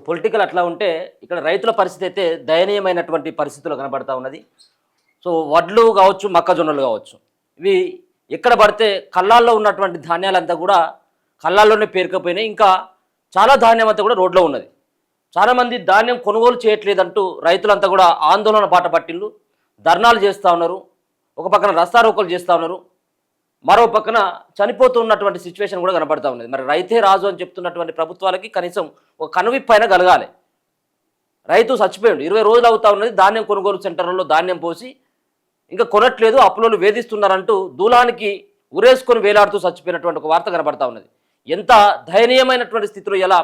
Political అట్లా ఉంటే ఇక్కడ రైతుల పరిస్థితి అయితే దయనీయమైనటువంటి పరిస్థితులు కనబడతా ఉన్నది. సో వడ్లు కావచ్చు, మొక్కజొన్నలు కావచ్చు, ఇవి ఎక్కడ పడితే కళ్ళాల్లో ఉన్నటువంటి ధాన్యాలంతా కూడా కళ్ళాల్లోనే పేరుకపోయినాయి. ఇంకా చాలా ధాన్యం అంతా కూడా రోడ్లో ఉన్నది. చాలామంది ధాన్యం కొనుగోలు చేయట్లేదంటూ రైతులంతా కూడా ఆందోళన బాట పట్టిళ్ళు, ధర్నాలు చేస్తూ ఉన్నారు. ఒక పక్కన రస్తారోకోలు చేస్తూ ఉన్నారు, మరో పక్కన చనిపోతున్నటువంటి సిచ్యువేషన్ కూడా కనబడతా ఉన్నది. మరి రైతే రాజు అని చెప్తున్నటువంటి ప్రభుత్వాలకి కనీసం ఒక కనువిప్పు అయినా కలగాలి. రైతు చచ్చిపోయాడు, 20 రోజులు అవుతా ఉన్నది. ధాన్యం కొనుగోలు సెంటర్లలో ధాన్యం పోసి ఇంకా కొనట్లేదు, అప్పులోళ్ళు వేధిస్తున్నారంటూ దూలానికి ఉరేసుకొని వేలాడుతూ చచ్చిపోయినటువంటి ఒక వార్త కనబడతా ఉన్నది. ఎంత దయనీయమైనటువంటి స్థితిలో ఎలా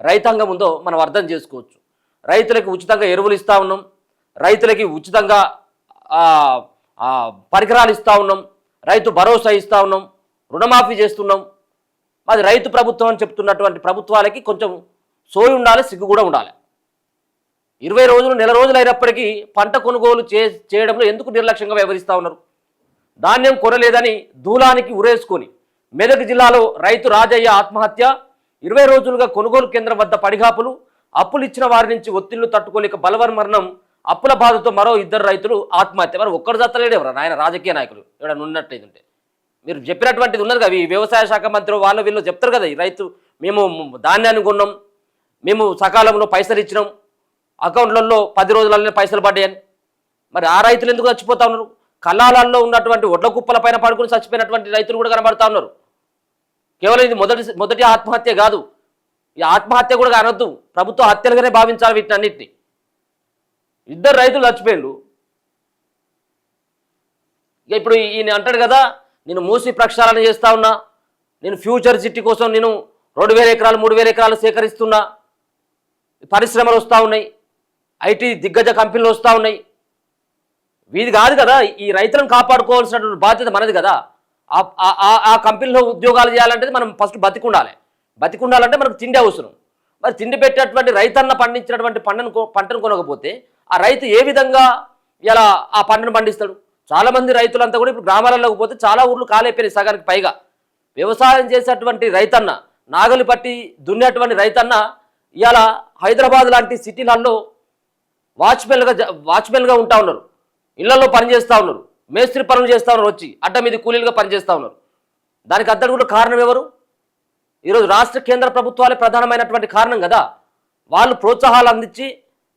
రైతాంగం ఉందో మనం అర్థం చేసుకోవచ్చు. రైతులకి ఉచితంగా ఎరువులు ఇస్తూ ఉన్నాం, రైతులకి ఉచితంగా పరికరాలు ఇస్తూ ఉన్నాం, రైతు భరోసా ఇస్తూ ఉన్నాం, రుణమాఫీ చేస్తున్నాం. అది రైతు ప్రభుత్వం అని చెప్తున్నటువంటి ప్రభుత్వాలకి కొంచెం సోయి ఉండాలి, సిగ్గు కూడా ఉండాలి. 20 రోజులు, నెల రోజులు అయినప్పటికీ పంట కొనుగోలు చేయడంలో ఎందుకు నిర్లక్ష్యంగా వ్యవహరిస్తూ ఉన్నారు? ధాన్యం కొనలేదని దూలానికి ఉరేసుకొని మెదక్ జిల్లాలో రైతు రాజయ్య ఆత్మహత్య. 20 రోజులుగా కొనుగోలు కేంద్రం వద్ద పడిగాపులు, అప్పులు ఇచ్చిన వారి నుంచి ఒత్తిళ్లు తట్టుకోలేక బలవన్ మరణం. అప్పుల బాధతో మరో 2 రైతులు ఆత్మహత్య. మరి ఒక్కడు దత్తలేడు ఎవరు ఆయన రాజకీయ నాయకులు ఎవరైనా ఉన్నట్టయితే మీరు చెప్పినటువంటిది ఉన్నది కదా, ఈ వ్యవసాయ శాఖ మంత్రి వాళ్ళు వీళ్ళు చెప్తారు కదా, ఈ రైతు మేము ధాన్యాన్ని కొన్నాం, మేము సకాలంలో పైసలు ఇచ్చినాం, అకౌంట్లలో 10 రోజులలోనే పైసలు పడ్డాయని. మరి ఆ రైతులు ఎందుకు చచ్చిపోతా ఉన్నారు? కల్లాలలో ఉన్నటువంటి ఒడ్ల కుప్పల పైన పడుకుని చచ్చిపోయినటువంటి రైతులు కూడా కనబడతా ఉన్నారు. కేవలం ఇది మొదటి ఆత్మహత్య కాదు, ఈ ఆత్మహత్య కూడా అనొద్దు, ప్రభుత్వ హత్యలుగానే భావించాలి వీటిని అన్నింటినీ. 2 రైతులు చచ్చిపోయిండు. ఇక ఇప్పుడు ఈయన అంటాడు కదా, నేను మూసి ప్రక్షాళన చేస్తా ఉన్నా, నేను ఫ్యూచర్ సిటీ కోసం నేను 2,000 ఎకరాలు 3,000 ఎకరాలు సేకరిస్తున్నా, పరిశ్రమలు వస్తూ ఉన్నాయి, ఐటీ దిగ్గజ కంపెనీలు వస్తూ ఉన్నాయి. వీది కాదు కదా, ఈ రైతులను కాపాడుకోవాల్సినటువంటి బాధ్యత మనది కదా. ఆ కంపెనీలో ఉద్యోగాలు చేయాలంటే మనం ఫస్ట్ బతికుండాలంటే మనకు తిండి అవసరం. మరి తిండి పెట్టేటువంటి రైతన్న పండించినటువంటి పంటను కొనకపోతే ఆ రైతు ఏ విధంగా ఇలా ఆ పంటను పండిస్తాడు? చాలామంది రైతులంతా కూడా ఇప్పుడు గ్రామాలలోకి పోతే చాలా ఊర్లు కాలైపోయినాయి, సగానికి పైగా. వ్యవసాయం చేసేటువంటి రైతన్న, నాగలి పట్టి దున్నేటువంటి రైతన్న ఇవాళ హైదరాబాద్ లాంటి సిటీలలో వాచ్మెన్గా ఉంటా ఉన్నారు, ఇళ్లలో పనిచేస్తూ ఉన్నారు, మేస్త్రి పనులు చేస్తూ ఉన్నారు, వచ్చి అడ్డ మీద కూలీలుగా పనిచేస్తూ ఉన్నారు. దానికి అంతటి కూడా కారణం ఎవరు? ఈరోజు రాష్ట్ర కేంద్ర ప్రభుత్వాలే ప్రధానమైనటువంటి కారణం కదా. వాళ్ళు ప్రోత్సాహాలు అందించి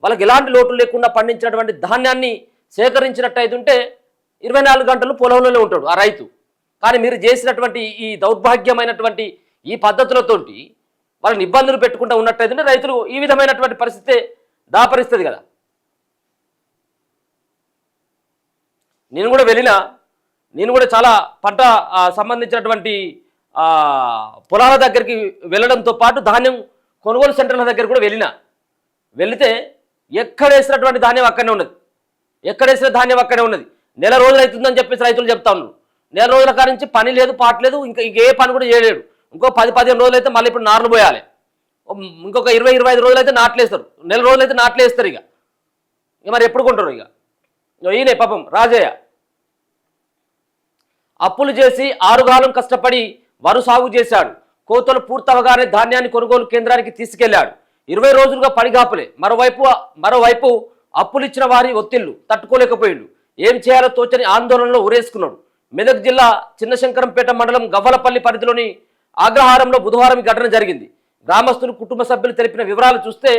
వాళ్ళకి ఎలాంటి లోటు లేకుండా పండించినటువంటి ధాన్యాన్ని సేకరించినట్టయితే ఉంటే 24 గంటలు పొలంలోనే ఉంటాడు ఆ రైతు. కానీ మీరు చేసినటువంటి ఈ దౌర్భాగ్యమైనటువంటి ఈ పద్ధతులతోటి వాళ్ళని ఇబ్బందులు పెట్టుకుంటూ ఉన్నట్టయితే రైతులు ఈ విధమైనటువంటి పరిస్థితే దాపరిస్తుంది కదా. నేను కూడా చాలా పంట సంబంధించినటువంటి పొలాల దగ్గరికి వెళ్ళడంతో పాటు ధాన్యం కొనుగోలు సెంటర్ల దగ్గర కూడా వెళితే ఎక్కడ వేసినటువంటి ధాన్యం అక్కడనే ఉన్నది. నెల రోజులు అవుతుందని చెప్పేసి రైతులు చెప్తా ఉన్నారు. నెల రోజుల కాడి నుంచి పని లేదు, పాట లేదు, ఇంకా ఏ పని కూడా చేయలేడు. ఇంకో 10-15 రోజులు అయితే మళ్ళీ ఇప్పుడు నార్లు పోయాలి, ఇంకొక 20-25 రోజులు అయితే నాట్లేస్తారు, నెల రోజులు అయితే నాట్లేస్తారు. ఇక మరి ఎప్పుడు కొంటారు? ఇక ఈయనే పాపం రాజయ్య అప్పులు చేసి 6 కాలం కష్టపడి వరు సాగు చేశాడు. కోతలు పూర్తవగానే ధాన్యాన్ని కొనుగోలు కేంద్రానికి తీసుకెళ్లాడు. 20 రోజులుగా పడిగాపులే. మరోవైపు అప్పులు ఇచ్చిన వారి ఒత్తిళ్లు తట్టుకోలేకపోయిండు. ఏం చేయాలో తోచని ఆందోళనలో ఉరేసుకున్నాడు. మెదక్ జిల్లా చిన్నశంకరంపేట మండలం గవ్వలపల్లి పరిధిలోని ఆగ్రహారంలో బుధవారం ఈ ఘటన జరిగింది. గ్రామస్తులు, కుటుంబ సభ్యులు తెలిపిన వివరాలు చూస్తే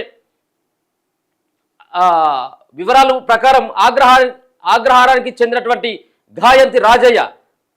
వివరాల ప్రకారం ఆగ్రహారానికి చెందినటువంటి గాయంతి రాజయ్య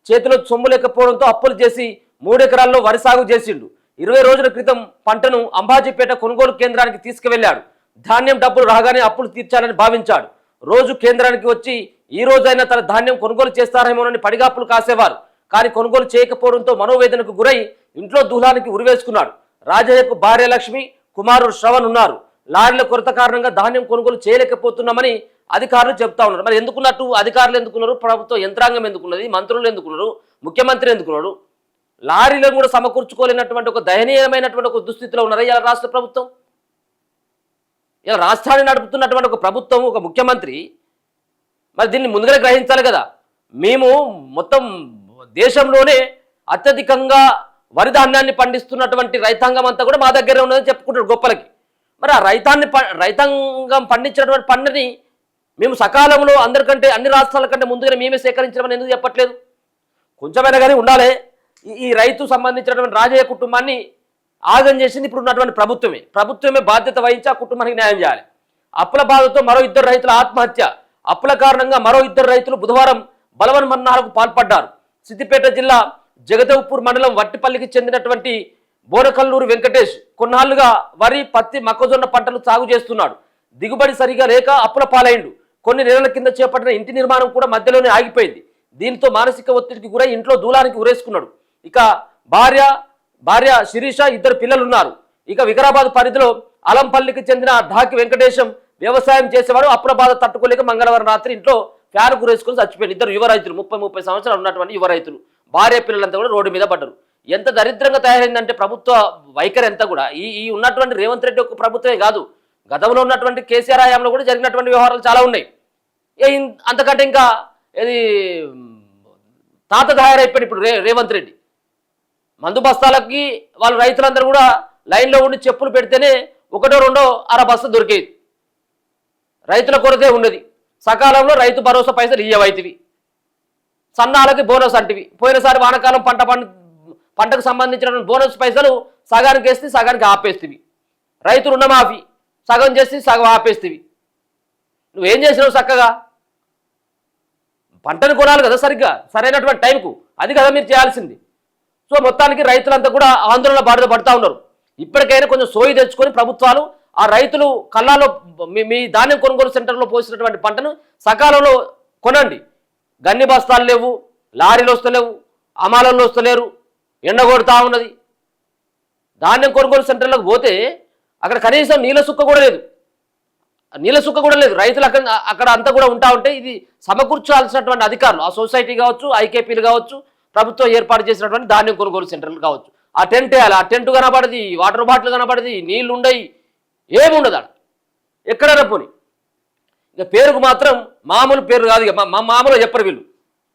చేతిలో సొమ్ము లేకపోవడంతో అప్పులు చేసి 3 ఎకరాల్లో వరి సాగు చేసిండు. 20 రోజుల క్రితం పంటను అంబాజీపేట కొనుగోలు కేంద్రానికి తీసుకువెళ్లాడు. ధాన్యం డబ్బులు రాగానే అప్పులు తీర్చాలని భావించాడు. రోజు కేంద్రానికి వచ్చి ఈ రోజైనా తన ధాన్యం కొనుగోలు చేస్తారేమోనని పడిగాపులు కాసేవారు. కానీ కొనుగోలు చేయకపోవడంతో మనోవేదనకు గురై ఇంట్లో దూలానికి ఉరివేసుకున్నాడు. రాజయ్యకు భార్య లక్ష్మి, కుమారుడు శ్రవణ్ ఉన్నారు. లారీల కొరత కారణంగా ధాన్యం కొనుగోలు చేయలేకపోతున్నామని అధికారులు చెప్తా ఉన్నారు. మరి ఎందుకున్నట్టు? అధికారులు ఎందుకున్నారు? ప్రభుత్వ యంత్రాంగం ఎందుకున్నది? మంత్రులు ఎందుకున్నారు? ముఖ్యమంత్రి ఎందుకున్నాడు? లారీలను కూడా సమకూర్చుకోలేనటువంటి ఒక దయనీయమైనటువంటి ఒక దుస్థితిలో ఉన్నారు ఇలా రాష్ట్ర ప్రభుత్వం. ఇలా రాష్ట్రాన్ని నడుపుతున్నటువంటి ఒక ప్రభుత్వం, ఒక ముఖ్యమంత్రి మరి దీన్ని ముందుగానే గ్రహించాలి కదా. మేము మొత్తం దేశంలోనే అత్యధికంగా వరి ధాన్యాన్ని పండిస్తున్నటువంటి రైతాంగం అంతా కూడా మా దగ్గరే ఉన్నదని చెప్పుకుంటాడు గొప్పలకి. మరి ఆ రైతాంగం పండించినటువంటి పంటని మేము సకాలంలో అందరికంటే అన్ని రాష్ట్రాల కంటే ముందుగానే మేమే సేకరించడం ఎందుకు చెప్పట్లేదు? కొంచెమైనా కానీ ఉండాలి. ఈ రైతు సంబంధించినటువంటి రాజయ్య కుటుంబాన్ని ఆగం చేసింది ఇప్పుడు ఉన్నటువంటి ప్రభుత్వమే బాధ్యత వహించి ఆ కుటుంబానికి న్యాయం చేయాలి. అప్పుల బాధతో మరో 2 రైతుల ఆత్మహత్య. అప్పుల కారణంగా మరో 2 రైతులు బుధవారం బలవన్మరణాలకు పాల్పడ్డారు. సిద్దిపేట జిల్లా జగదేవ్పూర్ మండలం వట్టిపల్లికి చెందినటువంటి బోనకల్లూరు వెంకటేష్ కొన్నాళ్లుగా వరి, పత్తి, మొక్కజొన్న పంటలు సాగు చేస్తున్నాడు. దిగుబడి సరిగా లేక అప్పుల పాలైండు. కొన్ని నెలల కింద చేపట్టిన ఇంటి నిర్మాణం కూడా మధ్యలోనే ఆగిపోయింది. దీంతో మానసిక ఒత్తిడికి గురై ఇంట్లో దూలానికి ఉరేసుకున్నాడు. ఇక భార్య శిరీష 2 పిల్లలున్నారు. ఇక వికారాబాద్ పరిధిలో అలంపల్లికి చెందిన ఢాకి వెంకటేశం వ్యవసాయం చేసేవాడు. అప్పుల బాధ తట్టుకోలేక మంగళవారం రాత్రి ఇంట్లో ఫ్యాన్ గురేసుకుని చచ్చిపోయాడు. 2 యువ రైతులు, 30 సంవత్సరాలు ఉన్నటువంటి యువ రైతులు, భార్య పిల్లలంతా కూడా రోడ్డు మీద పడ్డారు. ఎంత దరిద్రంగా తయారైందంటే ప్రభుత్వ వైఖరి అంతా కూడా. ఈ ఉన్నటువంటి రేవంత్ రెడ్డి ఒక ప్రభుత్వమే కాదు, గతంలో ఉన్నటువంటి కేసీఆర్ హయాంలో కూడా జరిగినటువంటి వ్యవహారాలు చాలా ఉన్నాయి. అంతకంటే ఇంకా ఇది తాత తయారైపోయాడు ఇప్పుడు రేవంత్ రెడ్డి. మందు బస్తాలకి వాళ్ళు రైతులందరూ కూడా లైన్లో ఉండి చెప్పులు పెడితేనే 1, 2 అర బస్తా దొరికేది. రైతుల కొరతే ఉన్నది. సకాలంలో రైతు భరోసా పైసలు ఇయ్యవైతివి, సన్నాలకి బోనస్ అంటివి. పోయినసారి వానకాలం పంటకు సంబంధించిన బోనస్ పైసలు సగానికి వేస్తే సగానికి ఆపేస్తేవి. రైతు రుణమాఫీ సగం చేసి సగం ఆపేస్తేవి. నువ్వేం చేసినావు? చక్కగా పంటను కొనాలి కదా సరిగ్గా, సరైనటువంటి టైంకు. అది కదా మీరు చేయాల్సింది. సో మొత్తానికి రైతులంతా కూడా ఆందోళన బారిన పడుతూ ఉన్నారు. ఇప్పటికైనా కొంచెం సోయి తెచ్చుకొని ప్రభుత్వాలు ఆ రైతులు కళ్ళాలో మీ ధాన్యం కొనుగోలు సెంటర్లో పోసినటువంటి పంటను సకాలంలో కొనండి. గన్ని బస్తాలు లేవు, లారీలు వస్తలేవు, అమాలలో వస్తలేరు, ఎండ కొడుతూ ఉన్నది. ధాన్యం కొనుగోలు సెంటర్లకు పోతే అక్కడ కనీసం నీళ్ళ సుక్క కూడా లేదు. రైతులు అక్కడ అంతా కూడా ఉంటా ఉంటే ఇది సమకూర్చాల్సినటువంటి అధికారులు, ఆ సొసైటీ కావచ్చు, ఐకేపీలు కావచ్చు, ప్రభుత్వం ఏర్పాటు చేసినటువంటి ధాన్యం కొనుగోలు సెంటర్లు కావచ్చు, ఆ టెంట్ వేయాలి. ఆ టెంట్ కనబడది, వాటర్ బాటిల్ కనబడది, నీళ్లు ఉండయి, ఏముండదు అక్కడ ఎక్కడైనా పోని. ఇక పేరుకు మాత్రం మామూలు పేరు కాదు, ఇక మామూలుగా చెప్పరు వీళ్ళు.